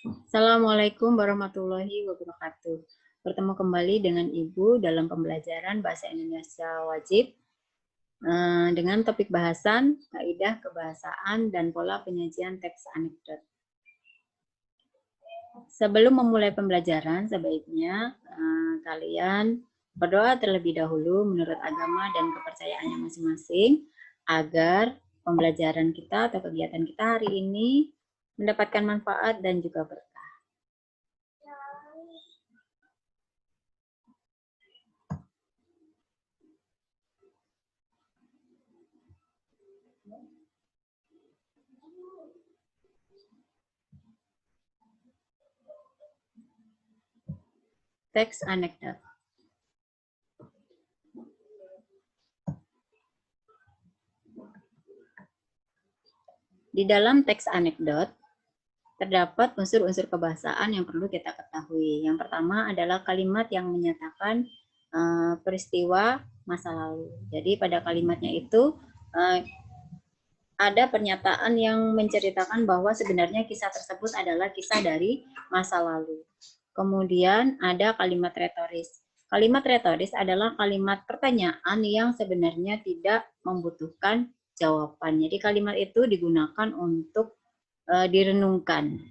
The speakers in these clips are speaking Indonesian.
Assalamualaikum warahmatullahi wabarakatuh. Bertemu kembali dengan Ibu dalam pembelajaran Bahasa Indonesia Wajib dengan topik bahasan, kaidah kebahasaan, dan pola penyajian teks anekdot. Sebelum memulai pembelajaran, sebaiknya kalian berdoa terlebih dahulu menurut agama dan kepercayaannya masing-masing agar pembelajaran kita atau kegiatan kita hari ini mendapatkan manfaat dan juga berkah. Teks anekdot. Di dalam teks anekdot, terdapat unsur-unsur kebahasaan yang perlu kita ketahui. Yang pertama adalah kalimat yang menyatakan peristiwa masa lalu. Jadi pada kalimatnya itu ada pernyataan yang menceritakan bahwa sebenarnya kisah tersebut adalah kisah dari masa lalu. Kemudian ada kalimat retoris. Kalimat retoris adalah kalimat pertanyaan yang sebenarnya tidak membutuhkan jawaban. Jadi kalimat itu digunakan untuk direnungkan.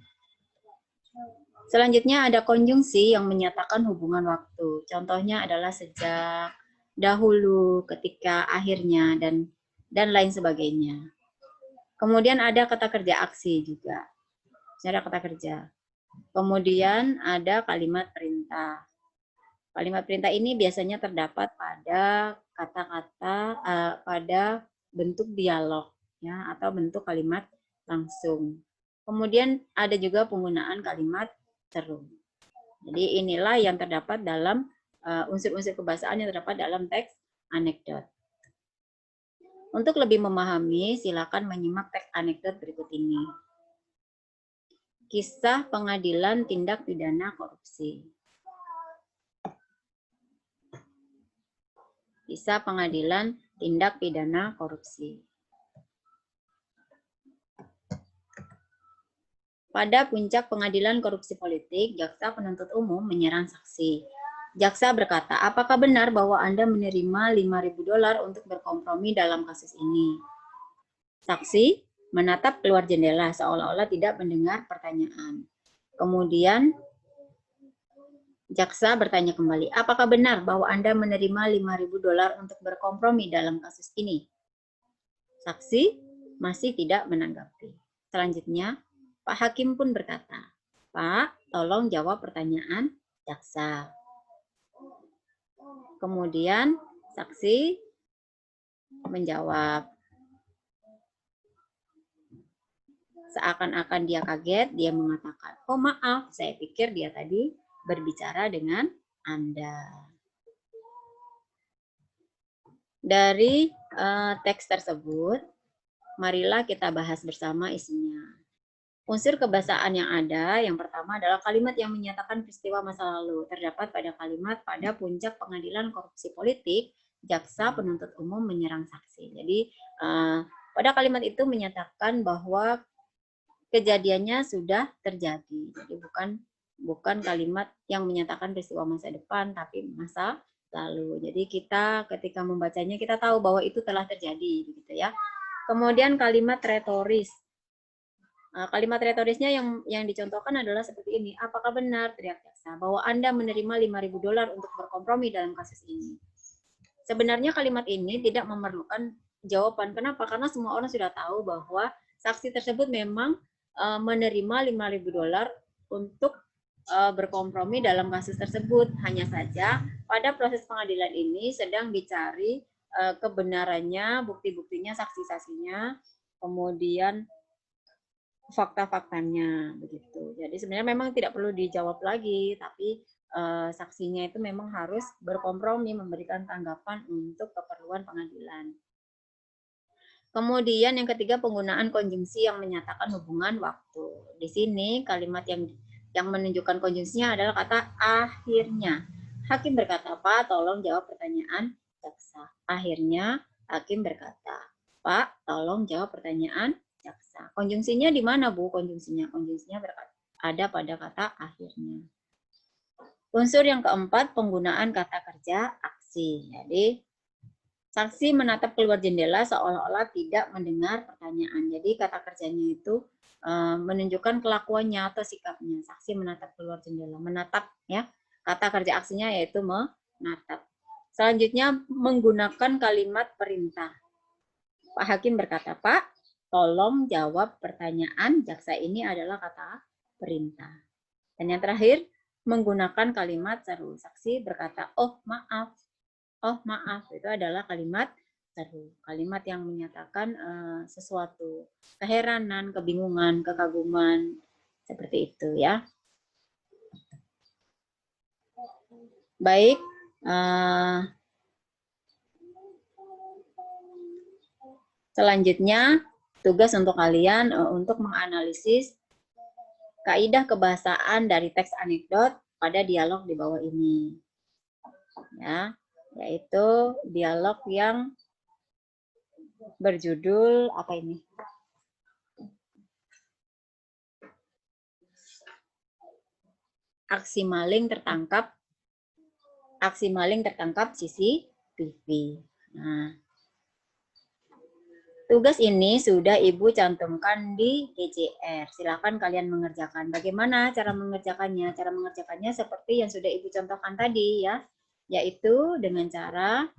Selanjutnya ada konjungsi yang menyatakan hubungan waktu. Contohnya adalah sejak, dahulu, ketika, akhirnya, dan lain sebagainya. Kemudian ada kata kerja aksi juga. Ada kata kerja. Kemudian ada kalimat perintah. Kalimat perintah ini biasanya terdapat pada kata-kata pada bentuk dialog ya atau bentuk kalimat langsung. Kemudian ada juga penggunaan kalimat seru. Jadi inilah yang terdapat dalam unsur-unsur kebahasaan yang terdapat dalam teks anekdot. Untuk lebih memahami, silakan menyimak teks anekdot berikut ini. Kisah pengadilan tindak pidana korupsi. Kisah pengadilan tindak pidana korupsi. Pada puncak pengadilan korupsi politik, jaksa penuntut umum menyerang saksi. Jaksa berkata, apakah benar bahwa Anda menerima $5.000 untuk berkompromi dalam kasus ini? Saksi menatap keluar jendela seolah-olah tidak mendengar pertanyaan. Kemudian jaksa bertanya kembali, apakah benar bahwa Anda menerima $5.000 untuk berkompromi dalam kasus ini? Saksi masih tidak menanggapi. Selanjutnya, Pak Hakim pun berkata, Pak, tolong jawab pertanyaan jaksa. Kemudian saksi menjawab. Seakan-akan dia kaget, dia mengatakan, oh maaf, saya pikir dia tadi berbicara dengan Anda. Dari teks tersebut, marilah kita bahas bersama isinya. Unsur kebahasaan yang ada, yang pertama adalah kalimat yang menyatakan peristiwa masa lalu. Terdapat pada kalimat pada puncak pengadilan korupsi politik, jaksa penuntut umum menyerang saksi. Jadi pada kalimat itu menyatakan bahwa kejadiannya sudah terjadi. Jadi bukan kalimat yang menyatakan peristiwa masa depan, tapi masa lalu. Jadi kita ketika membacanya kita tahu bahwa itu telah terjadi, gitu ya. Kemudian kalimat retoris. Kalimat retorisnya yang dicontohkan adalah seperti ini. Apakah benar, teriak jaksa, bahwa Anda menerima $5.000 untuk berkompromi dalam kasus ini? Sebenarnya kalimat ini tidak memerlukan jawaban. Kenapa? Karena semua orang sudah tahu bahwa saksi tersebut memang menerima $5.000 untuk berkompromi dalam kasus tersebut. Hanya saja pada proses pengadilan ini sedang dicari kebenarannya, bukti-buktinya, saksi-saksinya, kemudian fakta-faktanya begitu. Jadi sebenarnya memang tidak perlu dijawab lagi, tapi saksinya itu memang harus berkompromi memberikan tanggapan untuk keperluan pengadilan. Kemudian yang ketiga, penggunaan konjungsi yang menyatakan hubungan waktu. Di sini kalimat yang menunjukkan konjungsinya adalah kata akhirnya. Hakim berkata, Pak, tolong jawab pertanyaan jaksa. Akhirnya hakim berkata, Pak, tolong jawab pertanyaan jaksa. Konjungsinya di mana, Bu? Konjungsinya berkata, ada pada kata akhirnya. Unsur yang keempat, penggunaan kata kerja aksi. Jadi, saksi menatap keluar jendela seolah-olah tidak mendengar pertanyaan. Jadi, kata kerjanya itu menunjukkan kelakuannya atau sikapnya. Saksi menatap keluar jendela. Menatap, ya. Kata kerja aksinya yaitu menatap. Selanjutnya, menggunakan kalimat perintah. Pak Hakim berkata, Pak, tolong jawab pertanyaan. Jaksa ini adalah kata perintah. Dan yang terakhir, menggunakan kalimat seru. Saksi berkata, oh maaf. Oh maaf, itu adalah kalimat seru. Kalimat yang menyatakan sesuatu. Keheranan, kebingungan, kekaguman. Seperti itu ya. Baik. Selanjutnya, tugas untuk kalian untuk menganalisis kaidah kebahasaan dari teks anekdot pada dialog di bawah ini. Ya, yaitu dialog yang berjudul apa ini? Aksi maling tertangkap CCTV. Nah, tugas ini sudah Ibu cantumkan di KJR. Silakan kalian mengerjakan. Bagaimana cara mengerjakannya? Cara mengerjakannya seperti yang sudah Ibu contohkan tadi ya, yaitu dengan cara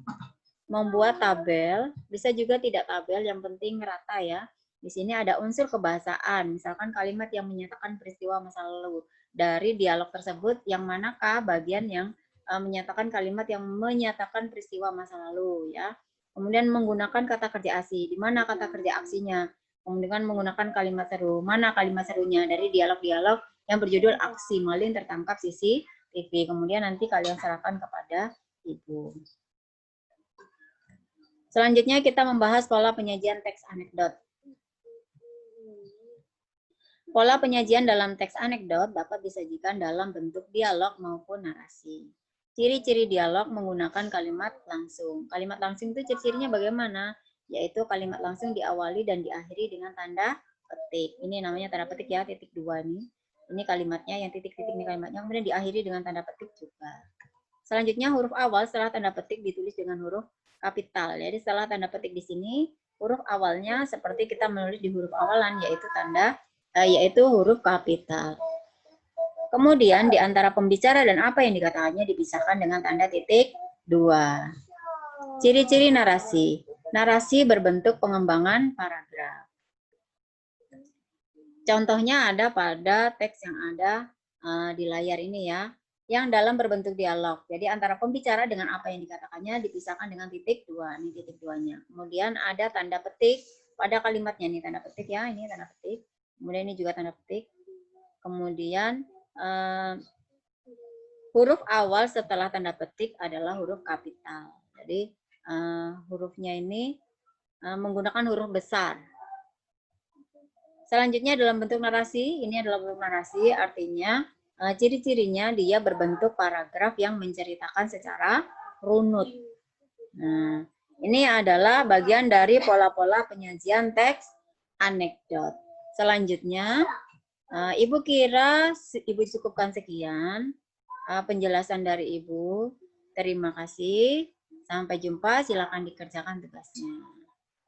membuat tabel. Bisa juga tidak tabel, yang penting rata ya. Di sini ada unsur kebahasaan, misalkan kalimat yang menyatakan peristiwa masa lalu. Dari dialog tersebut, yang manakah bagian yang menyatakan kalimat yang menyatakan peristiwa masa lalu ya. Kemudian menggunakan kata kerja aksi. Di mana kata kerja aksinya? Kemudian menggunakan kalimat seru. Mana kalimat serunya? Dari dialog-dialog yang berjudul aksi maling tertangkap CCTV. Kemudian nanti kalian serahkan kepada Ibu. Selanjutnya kita membahas pola penyajian teks anekdot. Pola penyajian dalam teks anekdot dapat disajikan dalam bentuk dialog maupun narasi. Ciri-ciri dialog menggunakan kalimat langsung. Kalimat langsung itu ciri-cirinya bagaimana? Yaitu kalimat langsung diawali dan diakhiri dengan tanda petik. Ini namanya tanda petik ya, titik 2 nih. Ini kalimatnya, yang titik-titik ini kalimatnya, kemudian diakhiri dengan tanda petik juga. Selanjutnya huruf awal setelah tanda petik ditulis dengan huruf kapital. Jadi setelah tanda petik di sini, huruf awalnya seperti kita menulis di huruf awalan, yaitu huruf kapital. Kemudian di antara pembicara dan apa yang dikatakannya dipisahkan dengan tanda titik 2. Ciri-ciri narasi. Narasi berbentuk pengembangan paragraf. Contohnya ada pada teks yang ada di layar ini ya, yang dalam berbentuk dialog. Jadi antara pembicara dengan apa yang dikatakannya dipisahkan dengan titik 2. Ini titik 2-nya. Kemudian ada tanda petik pada kalimatnya. Ini tanda petik ya, ini tanda petik. Kemudian ini juga tanda petik. Kemudian huruf awal setelah tanda petik adalah huruf kapital. Jadi hurufnya ini menggunakan huruf besar. Selanjutnya dalam bentuk narasi, ini adalah bentuk narasi, artinya ciri-cirinya dia berbentuk paragraf yang menceritakan secara runut. Nah, ini adalah bagian dari pola-pola penyajian teks anekdot. Selanjutnya, Ibu kira Ibu cukupkan sekian penjelasan dari Ibu. Terima kasih. Sampai jumpa. Silakan dikerjakan tugasnya.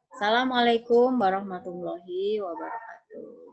Assalamualaikum warahmatullahi wabarakatuh.